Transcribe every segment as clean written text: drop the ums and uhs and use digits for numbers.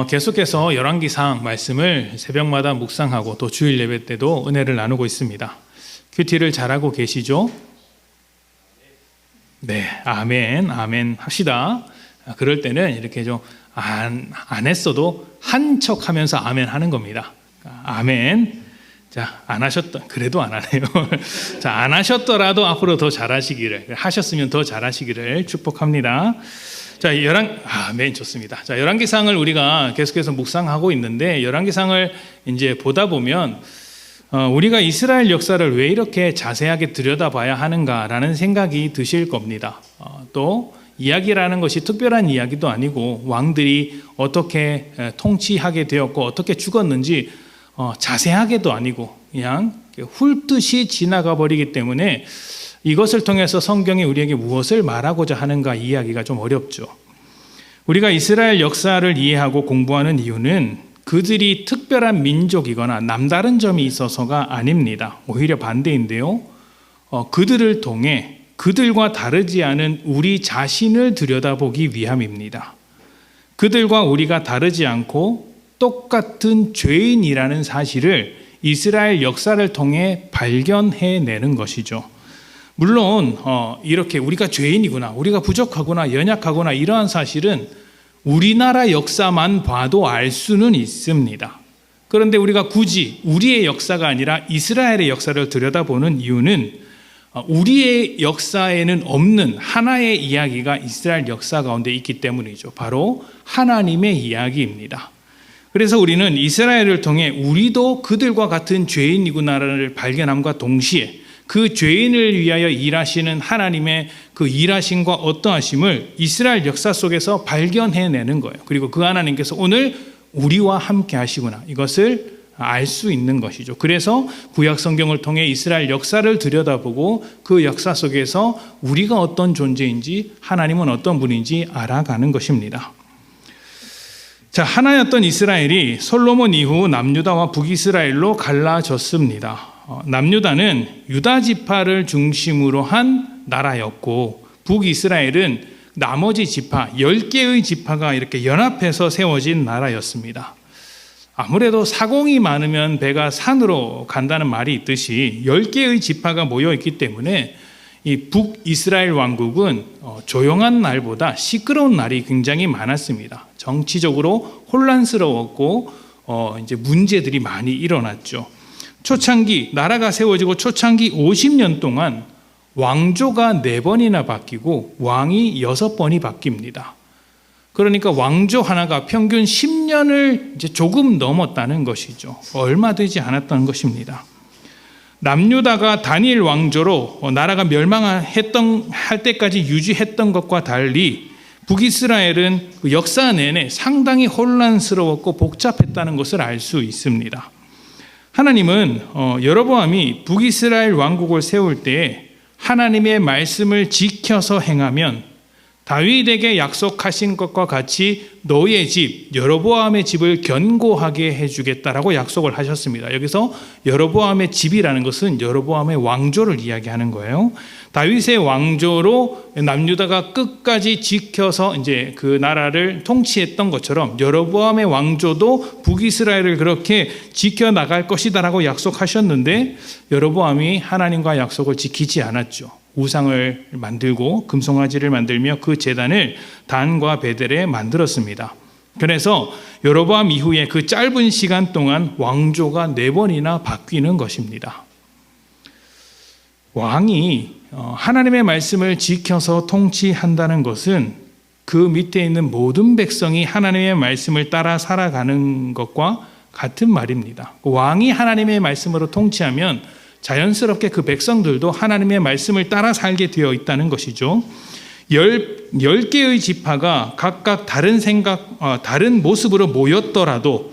계속해서 열왕기상 말씀을 새벽마다 묵상하고 또 주일 예배 때도 은혜를 나누고 있습니다. 큐티를 잘하고 계시죠? 네, 아멘, 아멘 합시다. 그럴 때는 이렇게 좀 안 했어도 한 척 하면서 아멘 하는 겁니다. 아멘. 자, 그래도 안 하네요. 자, 안 하셨더라도 앞으로 더 잘하시기를, 하셨으면 더 잘하시기를 축복합니다. 자, 아멘, 좋습니다. 자, 열왕기상을 우리가 계속해서 묵상하고 있는데, 열왕기상을 이제 보다 보면, 우리가 이스라엘 역사를 왜 이렇게 자세하게 들여다봐야 하는가라는 생각이 드실 겁니다. 또, 이야기라는 것이 특별한 이야기도 아니고, 왕들이 어떻게 통치하게 되었고, 어떻게 죽었는지, 자세하게도 아니고, 그냥 훑듯이 지나가 버리기 때문에, 이것을 통해서 성경이 우리에게 무엇을 말하고자 하는가 이야기가 좀 어렵죠. 우리가 이스라엘 역사를 이해하고 공부하는 이유는 그들이 특별한 민족이거나 남다른 점이 있어서가 아닙니다. 오히려 반대인데요. 그들을 통해 그들과 다르지 않은 우리 자신을 들여다보기 위함입니다. 그들과 우리가 다르지 않고 똑같은 죄인이라는 사실을 이스라엘 역사를 통해 발견해내는 것이죠. 물론 이렇게 우리가 죄인이구나, 우리가 부족하구나, 연약하구나 이러한 사실은 우리나라 역사만 봐도 알 수는 있습니다. 그런데 우리가 굳이 우리의 역사가 아니라 이스라엘의 역사를 들여다보는 이유는 우리의 역사에는 없는 하나의 이야기가 이스라엘 역사 가운데 있기 때문이죠. 바로 하나님의 이야기입니다. 그래서 우리는 이스라엘을 통해 우리도 그들과 같은 죄인이구나를 발견함과 동시에 그 죄인을 위하여 일하시는 하나님의 그 일하심과 어떠하심을 이스라엘 역사 속에서 발견해내는 거예요. 그리고 그 하나님께서 오늘 우리와 함께 하시구나, 이것을 알 수 있는 것이죠. 그래서 구약 성경을 통해 이스라엘 역사를 들여다보고 그 역사 속에서 우리가 어떤 존재인지, 하나님은 어떤 분인지 알아가는 것입니다. 자, 하나였던 이스라엘이 솔로몬 이후 남유다와 북이스라엘로 갈라졌습니다. 남유다는 유다 지파를 중심으로 한 나라였고, 북이스라엘은 나머지 지파 10개의 지파가 이렇게 연합해서 세워진 나라였습니다. 아무래도 사공이 많으면 배가 산으로 간다는 말이 있듯이 10개의 지파가 모여 있기 때문에 이 북이스라엘 왕국은 조용한 날보다 시끄러운 날이 굉장히 많았습니다. 정치적으로 혼란스러웠고 이제 문제들이 많이 일어났죠. 초창기 나라가 세워지고 초창기 50년 동안 왕조가 4번이나 바뀌고 왕이 6번이 바뀝니다. 그러니까 왕조 하나가 평균 10년을 이제 조금 넘었다는 것이죠. 얼마 되지 않았던 것입니다. 남유다가 단일 왕조로 나라가 멸망할 때까지 유지했던 것과 달리 북이스라엘은 그 역사 내내 상당히 혼란스러웠고 복잡했다는 것을 알 수 있습니다. 하나님은 여로보암이 북이스라엘 왕국을 세울 때에 하나님의 말씀을 지켜서 행하면 다윗에게 약속하신 것과 같이 너의 집, 여로보암의 집을 견고하게 해주겠다라고 약속을 하셨습니다. 여기서 여로보암의 집이라는 것은 여로보암의 왕조를 이야기하는 거예요. 다윗의 왕조로 남유다가 끝까지 지켜서 이제 그 나라를 통치했던 것처럼 여로보암의 왕조도 북이스라엘을 그렇게 지켜나갈 것이다라고 약속하셨는데 여로보암이 하나님과 약속을 지키지 않았죠. 우상을 만들고 금송아지를 만들며 그 제단을 단과 베델에 만들었습니다. 그래서 여로보암 이후에 그 짧은 시간 동안 왕조가 4번이나 바뀌는 것입니다. 왕이 하나님의 말씀을 지켜서 통치한다는 것은 그 밑에 있는 모든 백성이 하나님의 말씀을 따라 살아가는 것과 같은 말입니다. 왕이 하나님의 말씀으로 통치하면 자연스럽게 그 백성들도 하나님의 말씀을 따라 살게 되어 있다는 것이죠. 10개의 지파가 각각 다른 모습으로 모였더라도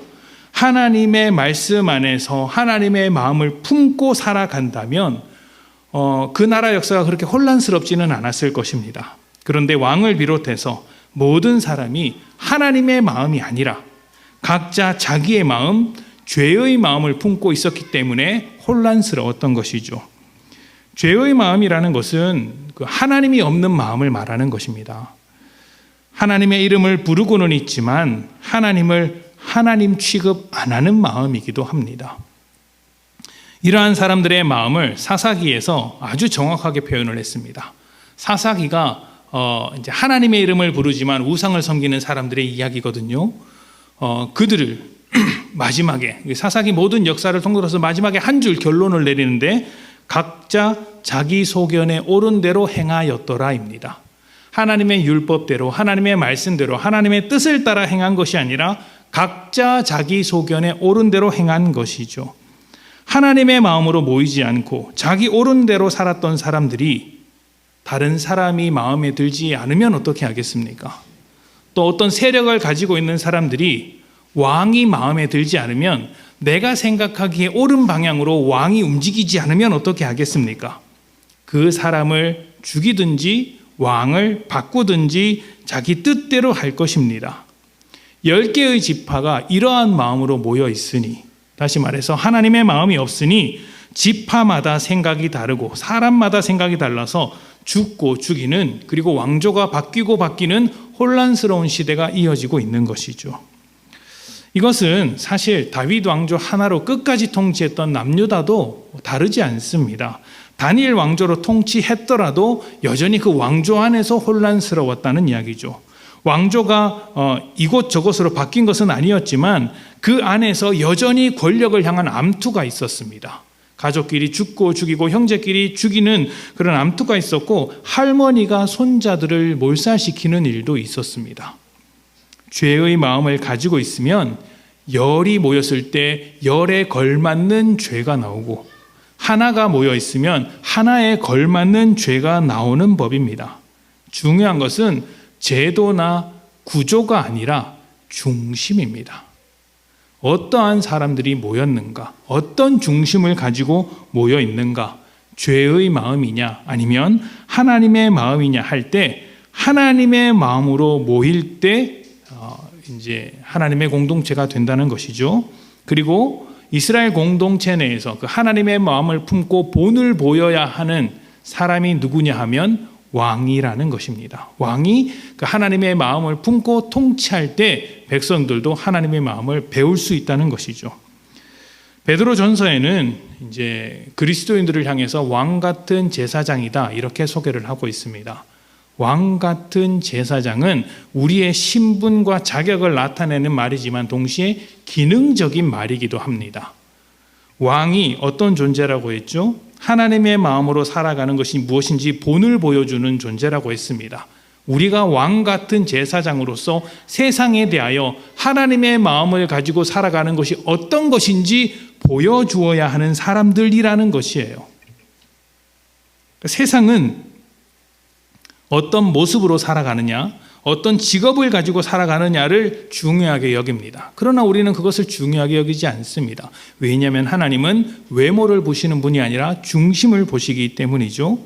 하나님의 말씀 안에서 하나님의 마음을 품고 살아간다면 그 나라 역사가 그렇게 혼란스럽지는 않았을 것입니다. 그런데 왕을 비롯해서 모든 사람이 하나님의 마음이 아니라 각자 자기의 마음, 죄의 마음을 품고 있었기 때문에 혼란스러웠던 것이죠. 죄의 마음이라는 것은 그 하나님이 없는 마음을 말하는 것입니다. 하나님의 이름을 부르고는 있지만 하나님을 하나님 취급 안 하는 마음이기도 합니다. 이러한 사람들의 마음을 사사기에서 아주 정확하게 표현을 했습니다. 사사기가 이제 하나님의 이름을 부르지만 우상을 섬기는 사람들의 이야기거든요. 그들을 마지막에 사사기 모든 역사를 통틀어서 마지막에 한 줄 결론을 내리는데 각자 자기 소견에 옳은 대로 행하였더라입니다. 하나님의 율법대로, 하나님의 말씀대로, 하나님의 뜻을 따라 행한 것이 아니라 각자 자기 소견에 옳은 대로 행한 것이죠. 하나님의 마음으로 모이지 않고 자기 옳은 대로 살았던 사람들이 다른 사람이 마음에 들지 않으면 어떻게 하겠습니까? 또 어떤 세력을 가지고 있는 사람들이 왕이 마음에 들지 않으면 내가 생각하기에 옳은 방향으로 왕이 움직이지 않으면 어떻게 하겠습니까? 그 사람을 죽이든지 왕을 바꾸든지 자기 뜻대로 할 것입니다. 10개의 지파가 이러한 마음으로 모여 있으니, 다시 말해서 하나님의 마음이 없으니 지파마다 생각이 다르고 사람마다 생각이 달라서 죽고 죽이는, 그리고 왕조가 바뀌고 바뀌는 혼란스러운 시대가 이어지고 있는 것이죠. 이것은 사실 다윗 왕조 하나로 끝까지 통치했던 남유다도 다르지 않습니다. 다니엘 왕조로 통치했더라도 여전히 그 왕조 안에서 혼란스러웠다는 이야기죠. 왕조가 이곳저곳으로 바뀐 것은 아니었지만 그 안에서 여전히 권력을 향한 암투가 있었습니다. 가족끼리 죽고 죽이고 형제끼리 죽이는 그런 암투가 있었고, 할머니가 손자들을 몰살시키는 일도 있었습니다. 죄의 마음을 가지고 있으면 열이 모였을 때 열에 걸맞는 죄가 나오고, 하나가 모여 있으면 하나에 걸맞는 죄가 나오는 법입니다. 중요한 것은 제도나 구조가 아니라 중심입니다. 어떠한 사람들이 모였는가, 어떤 중심을 가지고 모여 있는가, 죄의 마음이냐 아니면 하나님의 마음이냐 할 때, 하나님의 마음으로 모일 때 이제 하나님의 공동체가 된다는 것이죠. 그리고 이스라엘 공동체 내에서 그 하나님의 마음을 품고 본을 보여야 하는 사람이 누구냐 하면 왕이라는 것입니다. 왕이 그 하나님의 마음을 품고 통치할 때 백성들도 하나님의 마음을 배울 수 있다는 것이죠. 베드로전서에는 이제 그리스도인들을 향해서 왕 같은 제사장이다 이렇게 소개를 하고 있습니다. 왕 같은 제사장은 우리의 신분과 자격을 나타내는 말이지만 동시에 기능적인 말이기도 합니다. 왕이 어떤 존재라고 했죠? 하나님의 마음으로 살아가는 것이 무엇인지 본을 보여주는 존재라고 했습니다. 우리가 왕 같은 제사장으로서 세상에 대하여 하나님의 마음을 가지고 살아가는 것이 어떤 것인지 보여주어야 하는 사람들이라는 것이에요. 세상은 어떤 모습으로 살아가느냐, 어떤 직업을 가지고 살아가느냐를 중요하게 여깁니다. 그러나 우리는 그것을 중요하게 여기지 않습니다. 왜냐하면 하나님은 외모를 보시는 분이 아니라 중심을 보시기 때문이죠.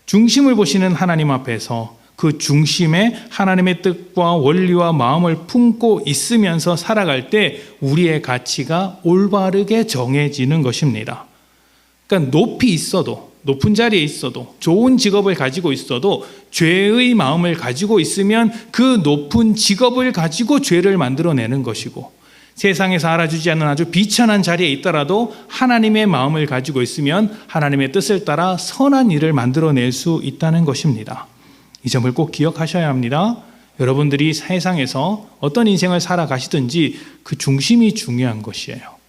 중심을 보시는 하나님 앞에서 그 중심에 하나님의 뜻과 원리와 마음을 품고 있으면서 살아갈 때 우리의 가치가 올바르게 정해지는 것입니다. 그러니까 높이 있어도, 높은 자리에 있어도, 좋은 직업을 가지고 있어도 죄의 마음을 가지고 있으면 그 높은 직업을 가지고 죄를 만들어내는 것이고, 세상에서 알아주지 않는 아주 비천한 자리에 있더라도 하나님의 마음을 가지고 있으면 하나님의 뜻을 따라 선한 일을 만들어낼 수 있다는 것입니다. 이 점을 꼭 기억하셔야 합니다. 여러분들이 세상에서 어떤 인생을 살아가시든지 그 중심이 중요한 것이에요.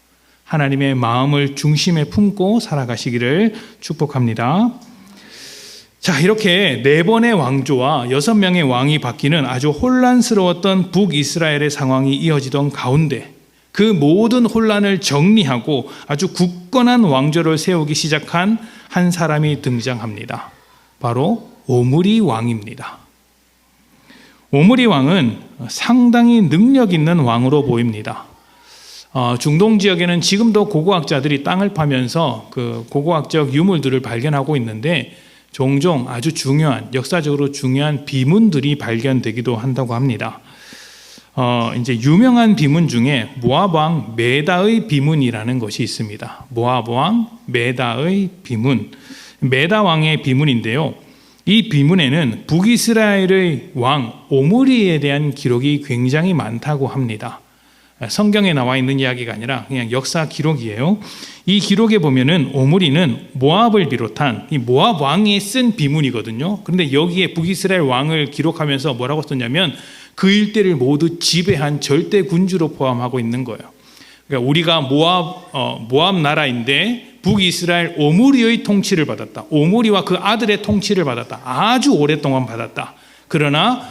하나님의 마음을 중심에 품고 살아가시기를 축복합니다. 자, 이렇게 4번의 왕조와 6명의 왕이 바뀌는 아주 혼란스러웠던 북이스라엘의 상황이 이어지던 가운데 그 모든 혼란을 정리하고 아주 굳건한 왕조를 세우기 시작한 한 사람이 등장합니다. 바로 오므리 왕입니다. 오므리 왕은 상당히 능력 있는 왕으로 보입니다. 중동 지역에는 지금도 고고학자들이 땅을 파면서 그 고고학적 유물들을 발견하고 있는데 종종 아주 중요한, 역사적으로 중요한 비문들이 발견되기도 한다고 합니다. 이제 유명한 비문 중에 모압 왕 메다의 비문이라는 것이 있습니다. 모압 왕 메다의 비문, 메다 왕의 비문인데요. 이 비문에는 북이스라엘의 왕 오므리에 대한 기록이 굉장히 많다고 합니다. 성경에 나와 있는 이야기가 아니라 그냥 역사 기록이에요. 이 기록에 보면은 오므리는 모압을 비롯한 이 모압 왕이 쓴 비문이거든요. 그런데 여기에 북이스라엘 왕을 기록하면서 뭐라고 썼냐면 그 일대를 모두 지배한 절대 군주로 포함하고 있는 거예요. 그러니까 우리가 모압 나라인데 북이스라엘 오므리의 통치를 받았다. 오므리와 그 아들의 통치를 받았다. 아주 오랫동안 받았다. 그러나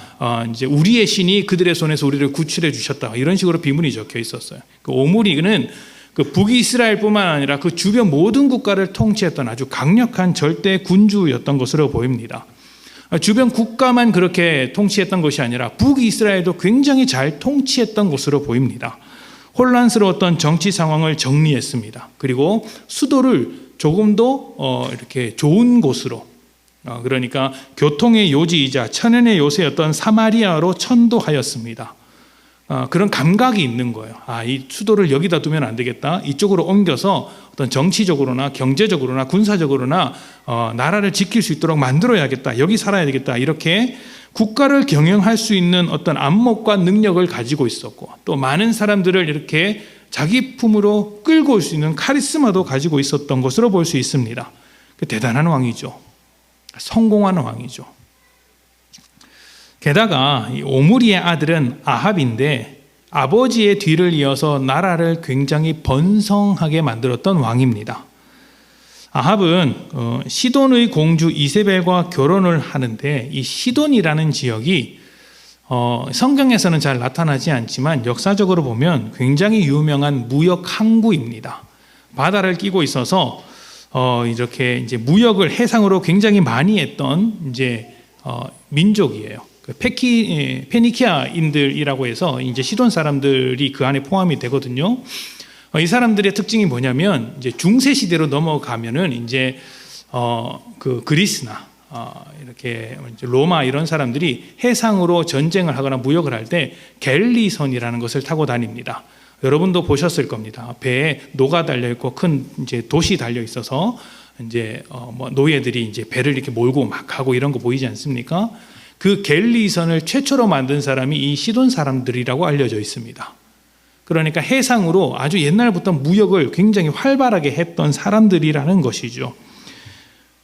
이제 우리의 신이 그들의 손에서 우리를 구출해 주셨다. 이런 식으로 비문이 적혀 있었어요. 그 오므리는 그 북이스라엘뿐만 아니라 그 주변 모든 국가를 통치했던 아주 강력한 절대 군주였던 것으로 보입니다. 주변 국가만 그렇게 통치했던 것이 아니라 북이스라엘도 굉장히 잘 통치했던 것으로 보입니다. 혼란스러웠던 정치 상황을 정리했습니다. 그리고 수도를 조금 더 이렇게 좋은 곳으로, 그러니까 교통의 요지이자 천연의 요새였던 사마리아로 천도하였습니다. 그런 감각이 있는 거예요. 이 수도를 여기다 두면 안 되겠다. 이쪽으로 옮겨서 어떤 정치적으로나 경제적으로나 군사적으로나 나라를 지킬 수 있도록 만들어야겠다. 여기 살아야 되겠다. 이렇게 국가를 경영할 수 있는 어떤 안목과 능력을 가지고 있었고, 또 많은 사람들을 이렇게 자기 품으로 끌고 올 수 있는 카리스마도 가지고 있었던 것으로 볼 수 있습니다. 대단한 왕이죠. 성공한 왕이죠. 게다가 이 오므리의 아들은 아합인데 아버지의 뒤를 이어서 나라를 굉장히 번성하게 만들었던 왕입니다. 아합은 시돈의 공주 이세벨과 결혼을 하는데, 이 시돈이라는 지역이 성경에서는 잘 나타나지 않지만 역사적으로 보면 굉장히 유명한 무역 항구입니다. 바다를 끼고 있어서 이렇게 이제 무역을 해상으로 굉장히 많이 했던 이제 민족이에요. 페니키아인들이라고 해서 이제 시돈 사람들이 그 안에 포함이 되거든요. 이 사람들의 특징이 뭐냐면, 이제 중세 시대로 넘어가면은 이제 그 그리스나 이렇게 로마 이런 사람들이 해상으로 전쟁을 하거나 무역을 할 때 갤리선이라는 것을 타고 다닙니다. 여러분도 보셨을 겁니다. 배에 노가 달려 있고 큰 이제 돛이 달려 있어서 이제 노예들이 이제 배를 이렇게 몰고 막 가고 이런 거 보이지 않습니까? 그 갤리선을 최초로 만든 사람이 이 시돈 사람들이라고 알려져 있습니다. 그러니까 해상으로 아주 옛날부터 무역을 굉장히 활발하게 했던 사람들이라는 것이죠.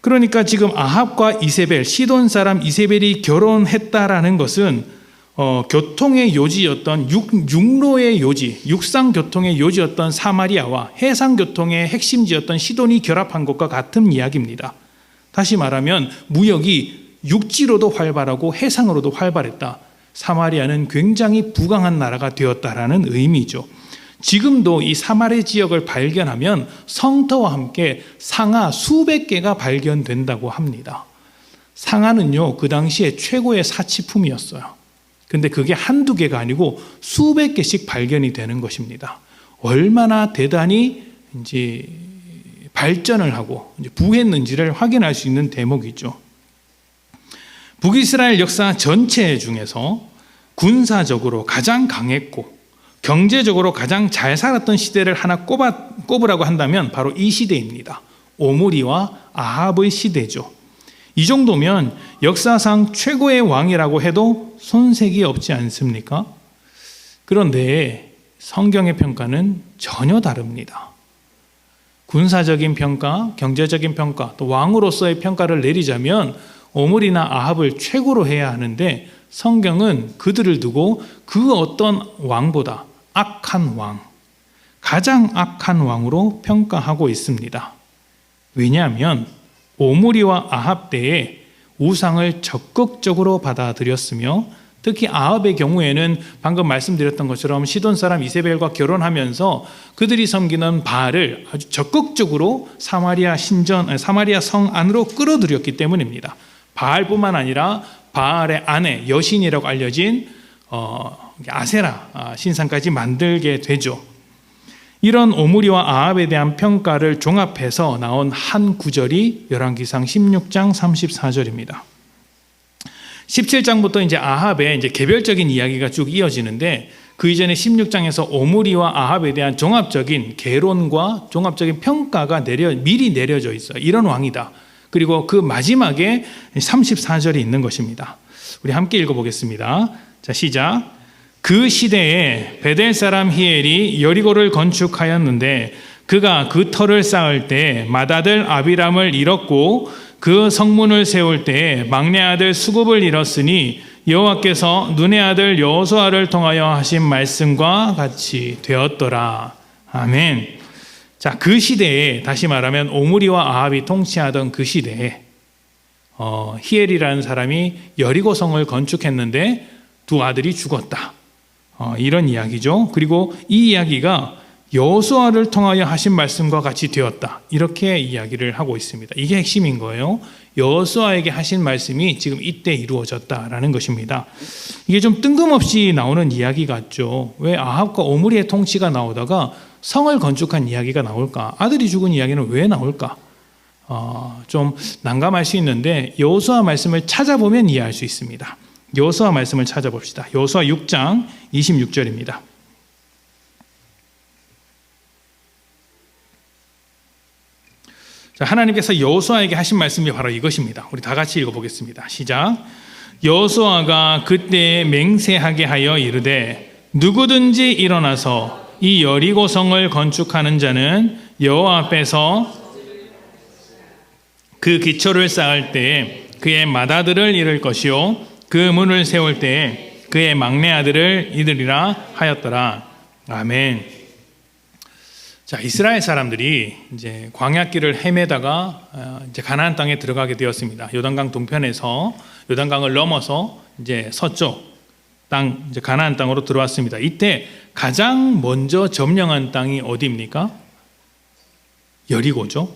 그러니까 지금 아합과 이세벨, 시돈 사람 이세벨이 결혼했다라는 것은 교통의 요지였던 육로의 요지, 육상 교통의 요지였던 사마리아와 해상 교통의 핵심지였던 시돈이 결합한 것과 같은 이야기입니다. 다시 말하면 무역이 육지로도 활발하고 해상으로도 활발했다. 사마리아는 굉장히 부강한 나라가 되었다라는 의미죠. 지금도 이 사마리 지역을 발견하면 성터와 함께 상아 수백 개가 발견된다고 합니다. 상아는요, 그 당시에 최고의 사치품이었어요. 근데 그게 한두 개가 아니고 수백 개씩 발견이 되는 것입니다. 얼마나 대단히 이제 발전을 하고 이제 부했는지를 확인할 수 있는 대목이죠. 북이스라엘 역사 전체 중에서 군사적으로 가장 강했고 경제적으로 가장 잘 살았던 시대를 하나 꼽으라고 한다면 바로 이 시대입니다. 오므리와 아합의 시대죠. 이 정도면 역사상 최고의 왕이라고 해도 손색이 없지 않습니까? 그런데 성경의 평가는 전혀 다릅니다. 군사적인 평가, 경제적인 평가, 또 왕으로서의 평가를 내리자면 오므리나 아합을 최고로 해야 하는데, 성경은 그들을 두고 그 어떤 왕보다 악한 왕, 가장 악한 왕으로 평가하고 있습니다. 왜냐하면 오므리와 아합 때에 우상을 적극적으로 받아들였으며, 특히 아합의 경우에는 방금 말씀드렸던 것처럼 시돈 사람 이세벨과 결혼하면서 그들이 섬기는 바알을 아주 적극적으로 사마리아 성 안으로 끌어들였기 때문입니다. 바알뿐만 아니라 바알의 아내, 여신이라고 알려진 아세라 신상까지 만들게 되죠. 이런 오므리와 아합에 대한 평가를 종합해서 나온 한 구절이 열왕기상 16장 34절입니다. 17장부터 이제 아합의 이제 개별적인 이야기가 쭉 이어지는데, 그 이전에 16장에서 오므리와 아합에 대한 종합적인 개론과 종합적인 평가가 미리 내려져 있어요. 이런 왕이다. 그리고 그 마지막에 34절이 있는 것입니다. 우리 함께 읽어보겠습니다. 자, 시작. 그 시대에 베델 사람 히엘이 여리고를 건축하였는데 그가 그 터를 쌓을 때 맏아들 아비람을 잃었고 그 성문을 세울 때 막내 아들 수굽을 잃었으니 여호와께서 눈의 아들 여호수아를 통하여 하신 말씀과 같이 되었더라. 아멘. 자, 그 시대에, 다시 말하면 오므리와 아합이 통치하던 그 시대에 히엘이라는 사람이 여리고성을 건축했는데 두 아들이 죽었다. 이런 이야기죠. 그리고 이 이야기가 여호수아를 통하여 하신 말씀과 같이 되었다. 이렇게 이야기를 하고 있습니다. 이게 핵심인 거예요. 여호수아에게 하신 말씀이 지금 이때 이루어졌다라는 것입니다. 이게 좀 뜬금없이 나오는 이야기 같죠. 왜 아합과 오므리의 통치가 나오다가 성을 건축한 이야기가 나올까? 아들이 죽은 이야기는 왜 나올까? 좀 난감할 수 있는데 여호수아 말씀을 찾아보면 이해할 수 있습니다. 여호수아 말씀을 찾아봅시다. 여호수아 6장 26절입니다. 자, 하나님께서 여호수아에게 하신 말씀이 바로 이것입니다. 우리 다 같이 읽어보겠습니다. 시작. 여호수아가 그때 맹세하게 하여 이르되 누구든지 일어나서 이 여리고성을 건축하는 자는 여호와 앞에서 그 기초를 쌓을 때 그의 맏아들을 잃을 것이요 그 문을 세울 때 그의 막내 아들을 잃으리라 하였더라. 아멘. 자, 이스라엘 사람들이 이제 광야길을 헤매다가 이제 가나안 땅에 들어가게 되었습니다. 요단강 동편에서 요단강을 넘어서 이제 서쪽 땅, 이제 가나안 땅으로 들어왔습니다. 이때 가장 먼저 점령한 땅이 어디입니까? 여리고죠.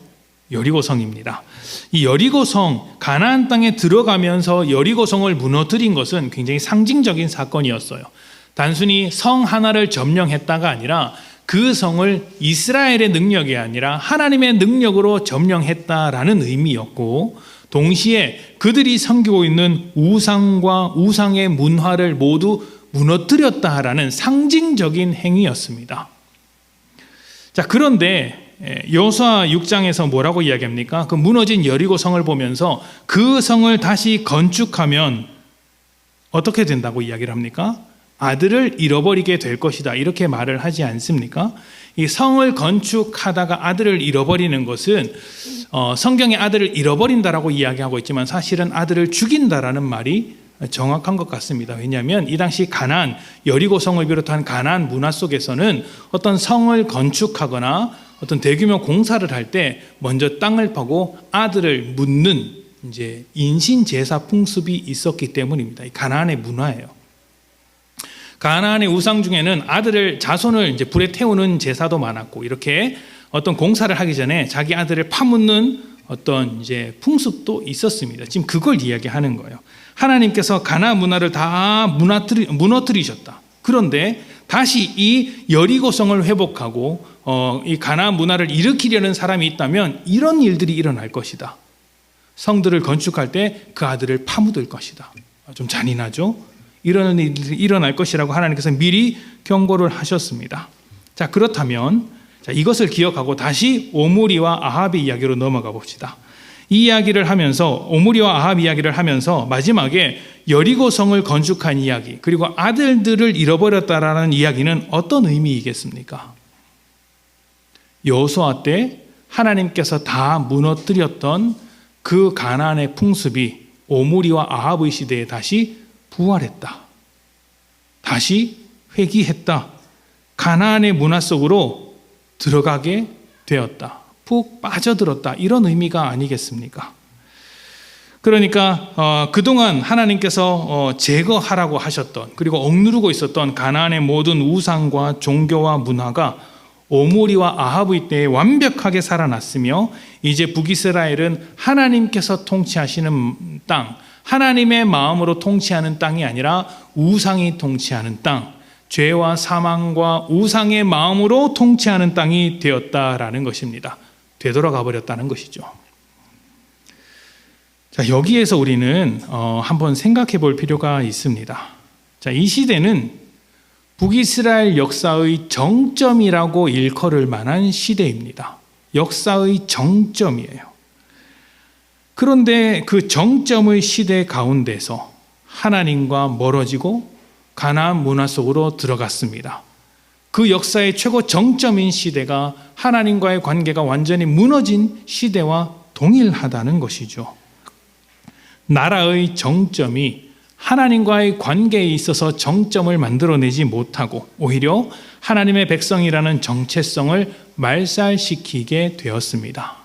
여리고성입니다. 이 여리고성, 가나안 땅에 들어가면서 여리고성을 무너뜨린 것은 굉장히 상징적인 사건이었어요. 단순히 성 하나를 점령했다가 아니라 그 성을 이스라엘의 능력이 아니라 하나님의 능력으로 점령했다라는 의미였고, 동시에 그들이 섬기고 있는 우상과 우상의 문화를 모두 무너뜨렸다라는 상징적인 행위였습니다. 자, 그런데 여호수아 6장에서 뭐라고 이야기합니까? 그 무너진 여리고 성을 보면서 그 성을 다시 건축하면 어떻게 된다고 이야기를 합니까? 아들을 잃어버리게 될 것이다. 이렇게 말을 하지 않습니까? 이 성을 건축하다가 아들을 잃어버리는 것은 성경에 아들을 잃어버린다라고 이야기하고 있지만 사실은 아들을 죽인다라는 말이 정확한 것 같습니다. 왜냐하면 이 당시 가나안, 여리고성을 비롯한 가나안 문화 속에서는 어떤 성을 건축하거나 어떤 대규모 공사를 할 때 먼저 땅을 파고 아들을 묻는 이제 인신 제사 풍습이 있었기 때문입니다. 이 가나안의 문화예요. 가나안의 우상 중에는 아들을 자손을 이제 불에 태우는 제사도 많았고, 이렇게 어떤 공사를 하기 전에 자기 아들을 파묻는 어떤 이제 풍습도 있었습니다. 지금 그걸 이야기하는 거예요. 하나님께서 가나안 문화를 다 무너뜨리셨다. 그런데 다시 이 여리고성을 회복하고 이 가나안 문화를 일으키려는 사람이 있다면 이런 일들이 일어날 것이다. 성들을 건축할 때 그 아들을 파묻을 것이다. 좀 잔인하죠? 이런 일이 일어날 것이라고 하나님께서 미리 경고를 하셨습니다. 자, 그렇다면 이것을 기억하고 다시 오므리와 아합의 이야기로 넘어가 봅시다. 이 이야기를 하면서, 오므리와 아합 이야기를 하면서 마지막에 여리고성을 건축한 이야기, 그리고 아들들을 잃어버렸다라는 이야기는 어떤 의미이겠습니까? 여호수아 때 하나님께서 다 무너뜨렸던 그 가나안의 풍습이 오므리와 아합의 시대에 다시 부활했다. 다시 회귀했다. 가나안의 문화 속으로 들어가게 되었다. 푹 빠져들었다. 이런 의미가 아니겠습니까? 그러니까 그동안 하나님께서 제거하라고 하셨던, 그리고 억누르고 있었던 가나안의 모든 우상과 종교와 문화가 오므리와 아합의 때에 완벽하게 살아났으며, 이제 북이스라엘은 하나님께서 통치하시는 땅, 하나님의 마음으로 통치하는 땅이 아니라 우상이 통치하는 땅, 죄와 사망과 우상의 마음으로 통치하는 땅이 되었다라는 것입니다. 되돌아가 버렸다는 것이죠. 자, 여기에서 우리는 한번 생각해 볼 필요가 있습니다. 자, 이 시대는 북이스라엘 역사의 정점이라고 일컬을 만한 시대입니다. 역사의 정점이에요. 그런데 그 정점의 시대 가운데서 하나님과 멀어지고 가나안 문화 속으로 들어갔습니다. 그 역사의 최고 정점인 시대가 하나님과의 관계가 완전히 무너진 시대와 동일하다는 것이죠. 나라의 정점이 하나님과의 관계에 있어서 정점을 만들어내지 못하고 오히려 하나님의 백성이라는 정체성을 말살시키게 되었습니다.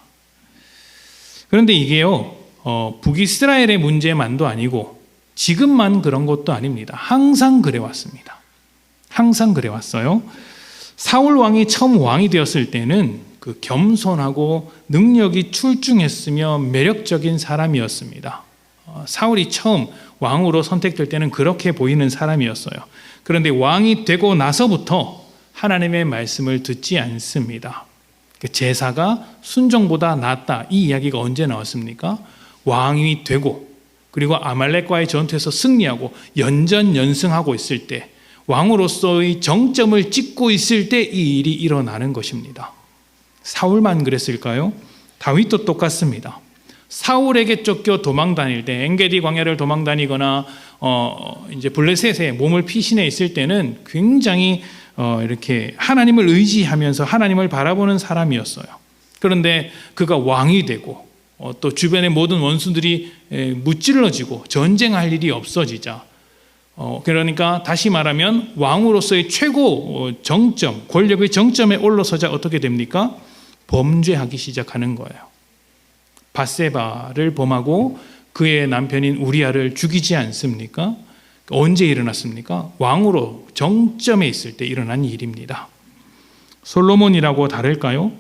그런데 이게요, 북이스라엘의 문제만도 아니고 지금만 그런 것도 아닙니다. 항상 그래왔습니다. 항상 그래왔어요. 사울 왕이 처음 왕이 되었을 때는 그 겸손하고 능력이 출중했으며 매력적인 사람이었습니다. 사울이 처음 왕으로 선택될 때는 그렇게 보이는 사람이었어요. 그런데 왕이 되고 나서부터 하나님의 말씀을 듣지 않습니다. 제사가 순종보다 낫다, 이 이야기가 언제 나왔습니까? 왕이 되고 그리고 아말렉과의 전투에서 승리하고 연전연승하고 있을 때, 왕으로서의 정점을 찍고 있을 때 이 일이 일어나는 것입니다. 사울만 그랬을까요? 다윗도 똑같습니다. 사울에게 쫓겨 도망 다닐 때, 엔게디 광야를 도망 다니거나 이제 블레셋에 몸을 피신해 있을 때는 굉장히 이렇게 하나님을 의지하면서 하나님을 바라보는 사람이었어요. 그런데 그가 왕이 되고 또 주변의 모든 원수들이 무찔러지고 전쟁할 일이 없어지자, 그러니까 다시 말하면 왕으로서의 최고 정점, 권력의 정점에 올라서자 어떻게 됩니까? 범죄하기 시작하는 거예요. 밧세바를 범하고 그의 남편인 우리아를 죽이지 않습니까? 언제 일어났습니까? 왕으로 정점에 있을 때 일어난 일입니다. 솔로몬이라고 다를까요?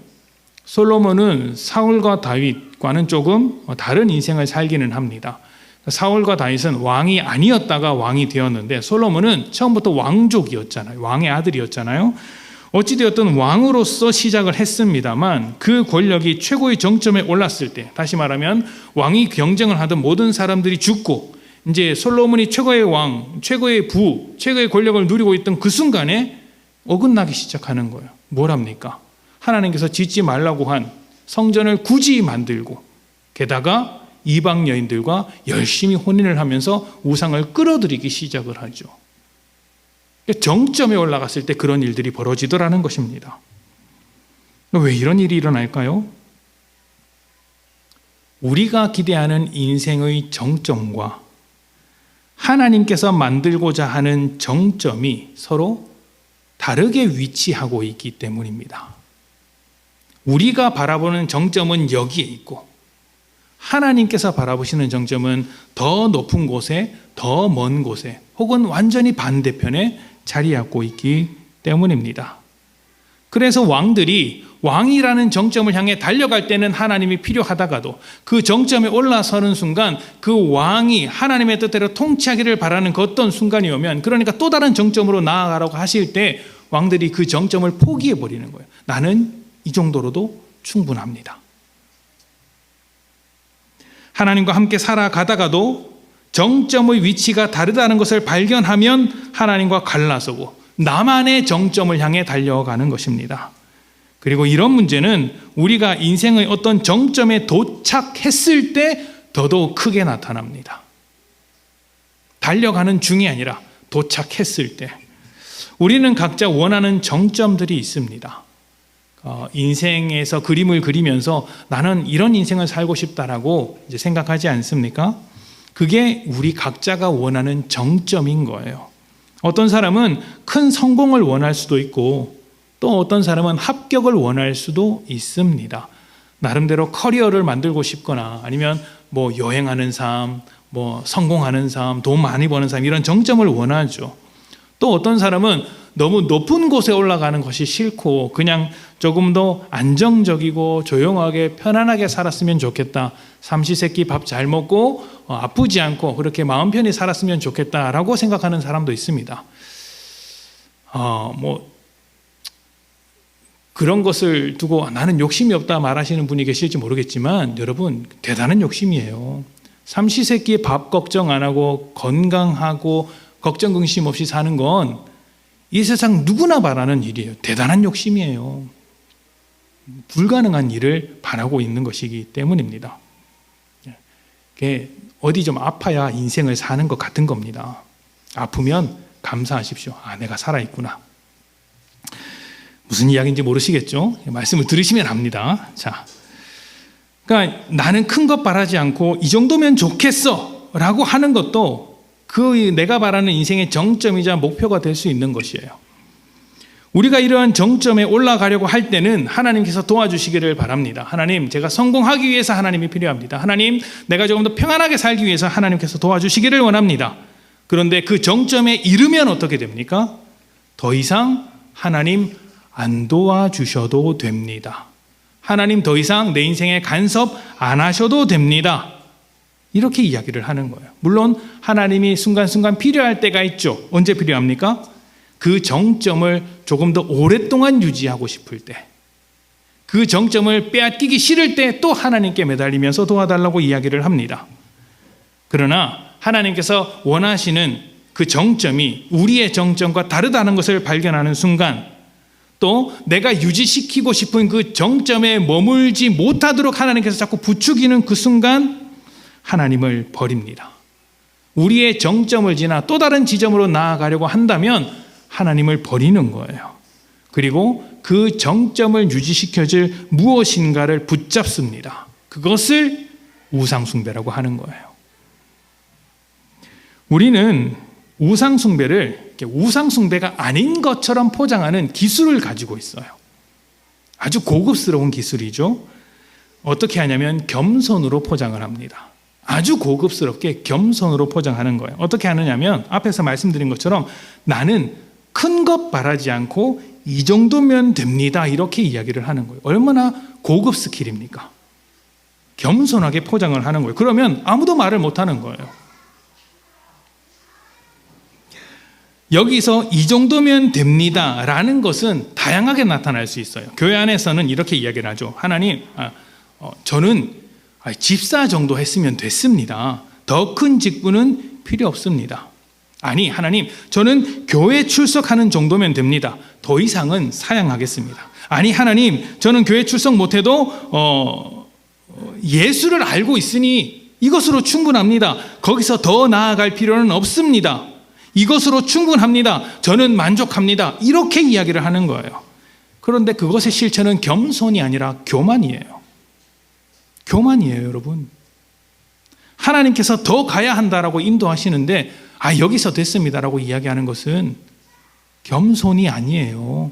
솔로몬은 사울과 다윗과는 조금 다른 인생을 살기는 합니다. 사울과 다윗은 왕이 아니었다가 왕이 되었는데 솔로몬은 처음부터 왕족이었잖아요. 왕의 아들이었잖아요. 어찌되었든 왕으로서 시작을 했습니다만 그 권력이 최고의 정점에 올랐을 때, 다시 말하면 왕이 경쟁을 하던 모든 사람들이 죽고 이제 솔로몬이 최고의 왕, 최고의 부, 최고의 권력을 누리고 있던 그 순간에 어긋나기 시작하는 거예요. 뭘 합니까? 하나님께서 짓지 말라고 한 성전을 굳이 만들고 게다가 이방 여인들과 열심히 혼인을 하면서 우상을 끌어들이기 시작을 하죠. 정점에 올라갔을 때 그런 일들이 벌어지더라는 것입니다. 왜 이런 일이 일어날까요? 우리가 기대하는 인생의 정점과 하나님께서 만들고자 하는 정점이 서로 다르게 위치하고 있기 때문입니다. 우리가 바라보는 정점은 여기에 있고 하나님께서 바라보시는 정점은 더 높은 곳에, 더 먼 곳에, 혹은 완전히 반대편에 자리하고 있기 때문입니다. 그래서 왕들이 왕이라는 정점을 향해 달려갈 때는 하나님이 필요하다가도 그 정점에 올라서는 순간 그 왕이 하나님의 뜻대로 통치하기를 바라는 그 어떤 순간이 오면, 그러니까 또 다른 정점으로 나아가라고 하실 때 왕들이 그 정점을 포기해버리는 거예요. 나는 이 정도로도 충분합니다. 하나님과 함께 살아가다가도 정점의 위치가 다르다는 것을 발견하면 하나님과 갈라서고 나만의 정점을 향해 달려가는 것입니다. 그리고 이런 문제는 우리가 인생의 어떤 정점에 도착했을 때 더더욱 크게 나타납니다. 달려가는 중이 아니라 도착했을 때. 우리는 각자 원하는 정점들이 있습니다. 인생에서 그림을 그리면서 나는 이런 인생을 살고 싶다라고 이제 생각하지 않습니까? 그게 우리 각자가 원하는 정점인 거예요. 어떤 사람은 큰 성공을 원할 수도 있고 또 어떤 사람은 합격을 원할 수도 있습니다. 나름대로 커리어를 만들고 싶거나 아니면 뭐 여행하는 삶, 뭐 성공하는 삶, 돈 많이 버는 삶, 이런 정점을 원하죠. 또 어떤 사람은 너무 높은 곳에 올라가는 것이 싫고 그냥 조금 더 안정적이고 조용하게 편안하게 살았으면 좋겠다. 삼시세끼 밥 잘 먹고 아프지 않고 그렇게 마음 편히 살았으면 좋겠다라고 생각하는 사람도 있습니다. 그런 것을 두고 나는 욕심이 없다 말하시는 분이 계실지 모르겠지만 여러분, 대단한 욕심이에요. 삼시세끼 밥 걱정 안 하고 건강하고 걱정 근심 없이 사는 건 이 세상 누구나 바라는 일이에요. 대단한 욕심이에요. 불가능한 일을 바라고 있는 것이기 때문입니다. 어디 좀 아파야 인생을 사는 것 같은 겁니다. 아프면 감사하십시오. 내가 살아있구나. 무슨 이야기인지 모르시겠죠? 말씀을 들으시면 압니다. 자, 그러니까 나는 큰 것 바라지 않고 이 정도면 좋겠어 라고 하는 것도 내가 바라는 인생의 정점이자 목표가 될 수 있는 것이에요. 우리가 이러한 정점에 올라가려고 할 때는 하나님께서 도와주시기를 바랍니다. 하나님, 제가 성공하기 위해서 하나님이 필요합니다. 하나님, 내가 조금 더 평안하게 살기 위해서 하나님께서 도와주시기를 원합니다. 그런데 그 정점에 이르면 어떻게 됩니까? 더 이상 하나님 안 도와주셔도 됩니다. 하나님 더 이상 내 인생에 간섭 안 하셔도 됩니다. 이렇게 이야기를 하는 거예요. 물론 하나님이 순간순간 필요할 때가 있죠. 언제 필요합니까? 그 정점을 조금 더 오랫동안 유지하고 싶을 때, 그 정점을 빼앗기기 싫을 때 또 하나님께 매달리면서 도와달라고 이야기를 합니다. 그러나 하나님께서 원하시는 그 정점이 우리의 정점과 다르다는 것을 발견하는 순간, 또 내가 유지시키고 싶은 그 정점에 머물지 못하도록 하나님께서 자꾸 부추기는 그 순간 하나님을 버립니다. 우리의 정점을 지나 또 다른 지점으로 나아가려고 한다면 하나님을 버리는 거예요. 그리고 그 정점을 유지시켜줄 무엇인가를 붙잡습니다. 그것을 우상숭배라고 하는 거예요. 우리는 우상숭배를 우상숭배가 아닌 것처럼 포장하는 기술을 가지고 있어요. 아주 고급스러운 기술이죠. 어떻게 하냐면 겸손으로 포장을 합니다. 아주 고급스럽게 겸손으로 포장하는 거예요. 어떻게 하느냐면 앞에서 말씀드린 것처럼 나는 큰 것 바라지 않고 이 정도면 됩니다. 이렇게 이야기를 하는 거예요. 얼마나 고급 스킬입니까? 겸손하게 포장을 하는 거예요. 그러면 아무도 말을 못하는 거예요. 여기서 이 정도면 됩니다 라는 것은 다양하게 나타날 수 있어요. 교회 안에서는 이렇게 이야기를 하죠. 하나님, 저는 집사 정도 했으면 됐습니다. 더 큰 직분은 필요 없습니다. 아니, 하나님, 저는 교회 출석하는 정도면 됩니다. 더 이상은 사양하겠습니다. 아니, 하나님, 저는 교회 출석 못해도 예수를 알고 있으니 이것으로 충분합니다. 거기서 더 나아갈 필요는 없습니다. 이것으로 충분합니다. 저는 만족합니다. 이렇게 이야기를 하는 거예요. 그런데 그것의 실체는 겸손이 아니라 교만이에요. 교만이에요, 여러분. 하나님께서 더 가야 한다라고 인도하시는데 여기서 됐습니다라고 이야기하는 것은 겸손이 아니에요.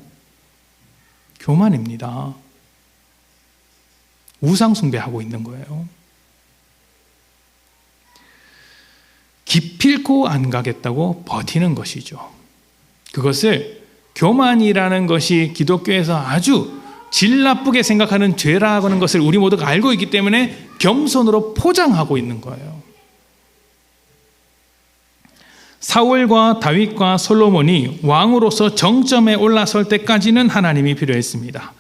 교만입니다. 우상숭배하고 있는 거예요. 기필코 안 가겠다고 버티는 것이죠. 그것을 교만이라는 것이 기독교에서 아주 질 나쁘게 생각하는 죄라고 하는 것을 우리 모두가 알고 있기 때문에 겸손으로 포장하고 있는 거예요. 사울과 다윗과 솔로몬이 왕으로서 정점에 올라설 때까지는 하나님이 필요했습니다.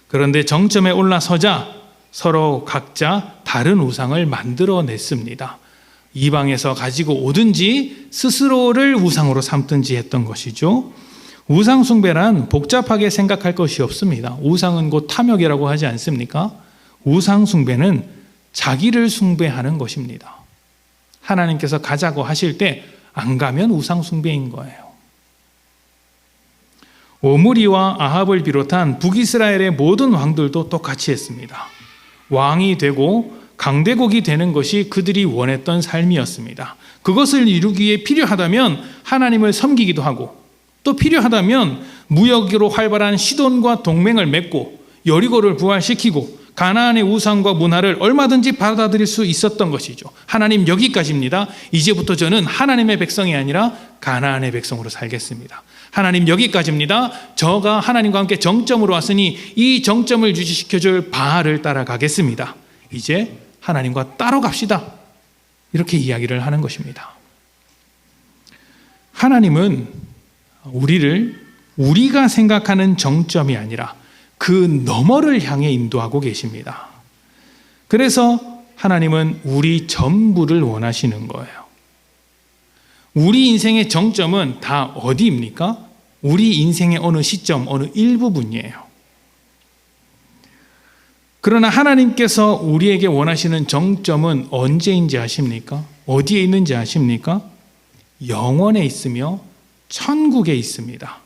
그런데 정점에 올라서자 서로 각자 다른 우상을 만들어냈습니다. 이방에서 가지고 오든지 스스로를 우상으로 삼든지 했던 것이죠. 우상 숭배란 복잡하게 생각할 것이 없습니다. 우상은 곧 탐욕이라고 하지 않습니까? 우상 숭배는 자기를 숭배하는 것입니다. 하나님께서 가자고 하실 때 안 가면 우상 숭배인 거예요. 오므리와 아합을 비롯한 북이스라엘의 모든 왕들도 똑같이 했습니다. 왕이 되고 강대국이 되는 것이 그들이 원했던 삶이었습니다. 그것을 이루기 위해 필요하다면 하나님을 섬기기도 하고, 또 필요하다면 무역으로 활발한 시돈과 동맹을 맺고 여리고를 부활시키고 가나안의 우상과 문화를 얼마든지 받아들일 수 있었던 것이죠. 하나님, 여기까지입니다. 이제부터 저는 하나님의 백성이 아니라 가나안의 백성으로 살겠습니다. 하나님, 여기까지입니다. 저가 하나님과 함께 정점으로 왔으니 이 정점을 유지시켜줄 바알을 따라가겠습니다. 이제 하나님과 따로 갑시다. 이렇게 이야기를 하는 것입니다. 하나님은 우리가 생각하는 정점이 아니라 그 너머를 향해 인도하고 계십니다. 그래서 하나님은 우리 전부를 원하시는 거예요. 우리 인생의 정점은 다 어디입니까? 우리 인생의 어느 시점, 어느 일부분이에요. 그러나 하나님께서 우리에게 원하시는 정점은 언제인지 아십니까? 어디에 있는지 아십니까? 영원에 있으며 천국에 있습니다.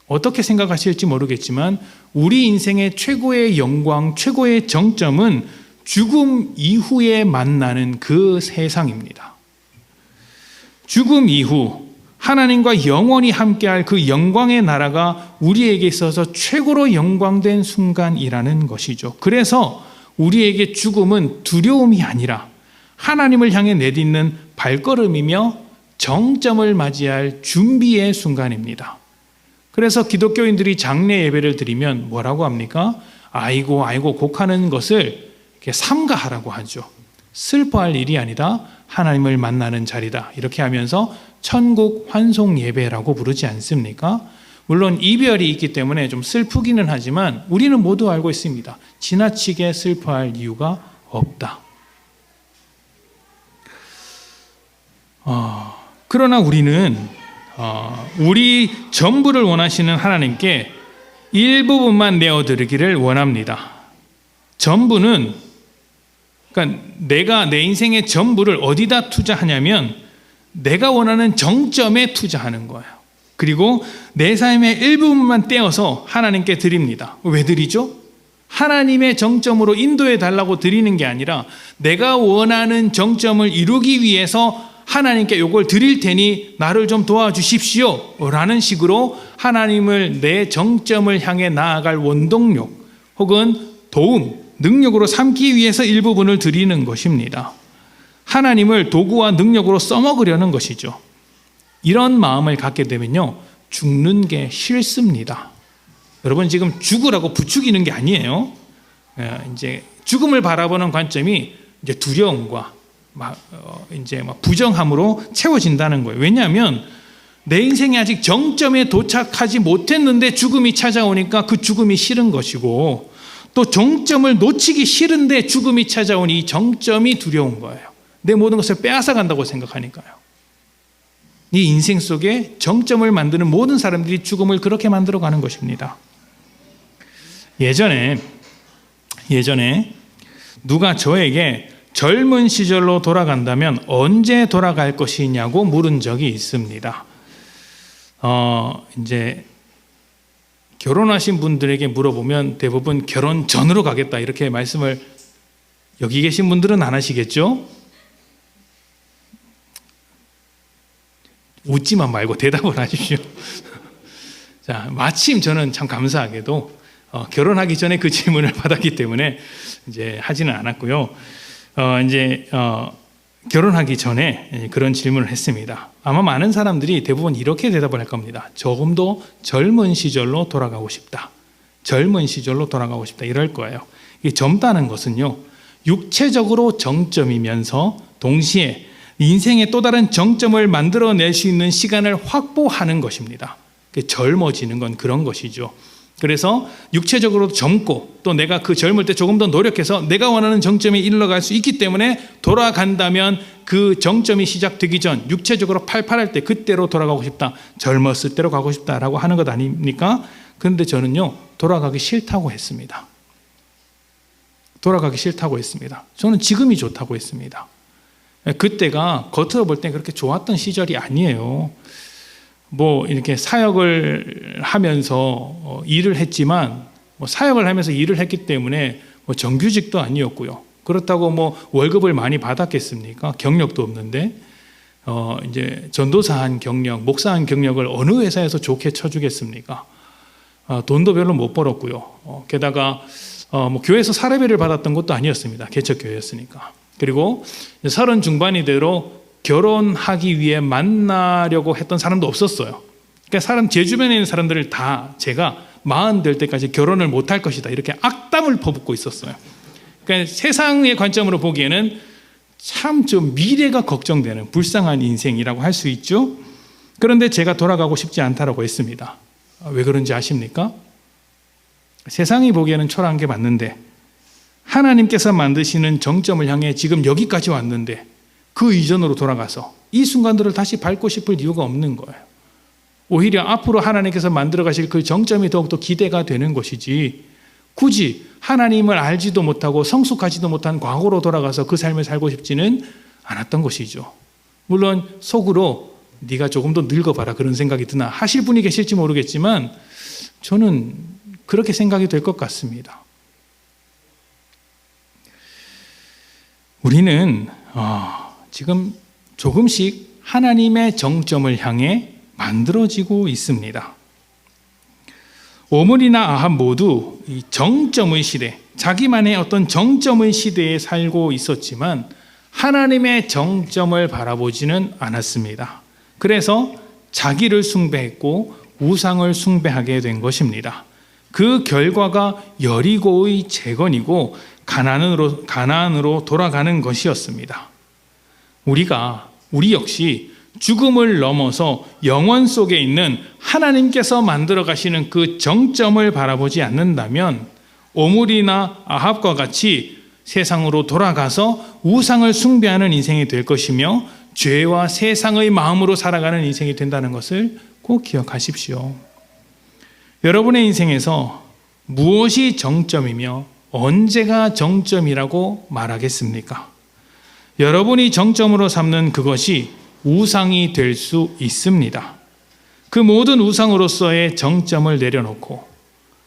어떻게 생각하실지 모르겠지만 우리 인생의 최고의 영광, 최고의 정점은 죽음 이후에 만나는 그 세상입니다. 죽음 이후 하나님과 영원히 함께할 그 영광의 나라가 우리에게 있어서 최고로 영광된 순간이라는 것이죠. 그래서 우리에게 죽음은 두려움이 아니라 하나님을 향해 내딛는 발걸음이며 정점을 맞이할 준비의 순간입니다. 그래서 기독교인들이 장례 예배를 드리면 뭐라고 합니까? 아이고 곡하는 것을 이렇게 삼가하라고 하죠. 슬퍼할 일이 아니다. 하나님을 만나는 자리다. 이렇게 하면서 천국 환송 예배라고 부르지 않습니까? 물론 이별이 있기 때문에 좀 슬프기는 하지만 우리는 모두 알고 있습니다. 지나치게 슬퍼할 이유가 없다. 그러나 우리는 우리 전부를 원하시는 하나님께 일부분만 내어드리기를 원합니다. 전부는 그러니까 내가 내 인생의 전부를 어디다 투자하냐면 내가 원하는 정점에 투자하는 거예요. 그리고 내 삶의 일부분만 떼어서 하나님께 드립니다. 왜 드리죠? 하나님의 정점으로 인도해 달라고 드리는 게 아니라 내가 원하는 정점을 이루기 위해서 하나님께 이걸 드릴 테니 나를 좀 도와주십시오 라는 식으로 하나님을 내 정점을 향해 나아갈 원동력 혹은 도움, 능력으로 삼기 위해서 일부분을 드리는 것입니다. 하나님을 도구와 능력으로 써먹으려는 것이죠. 이런 마음을 갖게 되면요, 죽는 게 싫습니다. 여러분 지금 죽으라고 부추기는 게 아니에요. 이제 죽음을 바라보는 관점이 이제 두려움과 이제 부정함으로 채워진다는 거예요. 왜냐하면 내 인생이 아직 정점에 도착하지 못했는데 죽음이 찾아오니까 그 죽음이 싫은 것이고 또 정점을 놓치기 싫은데 죽음이 찾아오니 이 정점이 두려운 거예요. 내 모든 것을 빼앗아 간다고 생각하니까요. 이 인생 속에 정점을 만드는 모든 사람들이 죽음을 그렇게 만들어 가는 것입니다. 예전에 누가 저에게 젊은 시절로 돌아간다면 언제 돌아갈 것이냐고 물은 적이 있습니다. 이제 결혼하신 분들에게 물어보면 대부분 결혼 전으로 가겠다 이렇게 말씀을, 여기 계신 분들은 안 하시겠죠? 웃지만 말고 대답을 하십시오. 자, 마침 저는 참 감사하게도 결혼하기 전에 그 질문을 받았기 때문에 이제 하지는 않았고요. 결혼하기 전에 그런 질문을 했습니다. 아마 많은 사람들이 대부분 이렇게 대답을 할 겁니다. 조금 더 젊은 시절로 돌아가고 싶다. 젊은 시절로 돌아가고 싶다. 이럴 거예요. 이 젊다는 것은요, 육체적으로 정점이면서 동시에 인생의 또 다른 정점을 만들어낼 수 있는 시간을 확보하는 것입니다. 젊어지는 건 그런 것이죠. 그래서 육체적으로 젊고 또 내가 그 젊을 때 조금 더 노력해서 내가 원하는 정점에 이르러갈 수 있기 때문에 돌아간다면 그 정점이 시작되기 전 육체적으로 팔팔할 때 그때로 돌아가고 싶다. 젊었을 때로 가고 싶다라고 하는 것 아닙니까? 그런데 저는요, 돌아가기 싫다고 했습니다. 돌아가기 싫다고 했습니다. 저는 지금이 좋다고 했습니다. 그때가 겉으로 볼 때 그렇게 좋았던 시절이 아니에요. 이렇게 사역을 하면서 일을 했지만 사역을 하면서 일을 했기 때문에 정규직도 아니었고요. 그렇다고 월급을 많이 받았겠습니까? 경력도 없는데 이제 전도사한 경력, 목사한 경력을 어느 회사에서 좋게 쳐주겠습니까? 돈도 별로 못 벌었고요. 게다가 교회에서 사례비를 받았던 것도 아니었습니다. 개척교회였으니까. 그리고 30 중반이 되도록 결혼하기 위해 만나려고 했던 사람도 없었어요. 그러니까 제 주변에 있는 사람들을 다 제가 40 될 때까지 결혼을 못할 것이다 이렇게 악담을 퍼붓고 있었어요. 그러니까 세상의 관점으로 보기에는 참 좀 미래가 걱정되는 불쌍한 인생이라고 할 수 있죠. 그런데 제가 돌아가고 싶지 않다라고 했습니다. 왜 그런지 아십니까? 세상이 보기에는 초라한 게 맞는데 하나님께서 만드시는 정점을 향해 지금 여기까지 왔는데 그 이전으로 돌아가서 이 순간들을 다시 밟고 싶을 이유가 없는 거예요. 오히려 앞으로 하나님께서 만들어 가실 그 정점이 더욱더 기대가 되는 것이지 굳이 하나님을 알지도 못하고 성숙하지도 못한 과거로 돌아가서 그 삶을 살고 싶지는 않았던 것이죠. 물론 속으로 네가 조금 더 늙어봐라 그런 생각이 드나 하실 분이 계실지 모르겠지만 저는 그렇게 생각이 될 것 같습니다. 우리는 지금 조금씩 하나님의 정점을 향해 만들어지고 있습니다. 오므리나 아합 모두 이 정점의 시대, 자기만의 어떤 정점의 시대에 살고 있었지만 하나님의 정점을 바라보지는 않았습니다. 그래서 자기를 숭배했고 우상을 숭배하게 된 것입니다. 그 결과가 여리고의 재건이고 가나안으로 돌아가는 것이었습니다. 우리 역시 죽음을 넘어서 영원 속에 있는 하나님께서 만들어 가시는 그 정점을 바라보지 않는다면 오므리나 아합과 같이 세상으로 돌아가서 우상을 숭배하는 인생이 될 것이며 죄와 세상의 마음으로 살아가는 인생이 된다는 것을 꼭 기억하십시오. 여러분의 인생에서 무엇이 정점이며 언제가 정점이라고 말하겠습니까? 여러분이 정점으로 삼는 그것이 우상이 될 수 있습니다. 그 모든 우상으로서의 정점을 내려놓고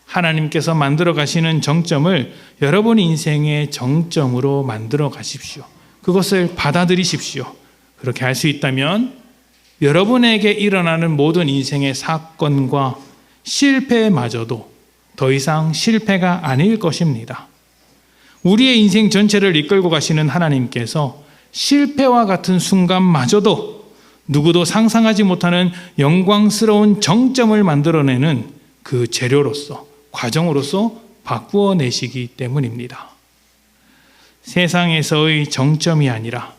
하나님께서 만들어 가시는 정점을 여러분 인생의 정점으로 만들어 가십시오. 그것을 받아들이십시오. 그렇게 할 수 있다면 여러분에게 일어나는 모든 인생의 사건과 실패마저도 더 이상 실패가 아닐 것입니다. 우리의 인생 전체를 이끌고 가시는 하나님께서 실패와 같은 순간마저도 누구도 상상하지 못하는 영광스러운 정점을 만들어내는 그 재료로서, 과정으로서 바꾸어 내시기 때문입니다. 세상에서의 정점이 아니라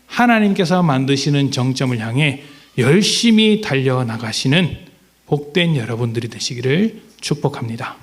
하나님께서 만드시는 정점을 향해 열심히 달려나가시는 복된 여러분들이 되시기를 축복합니다.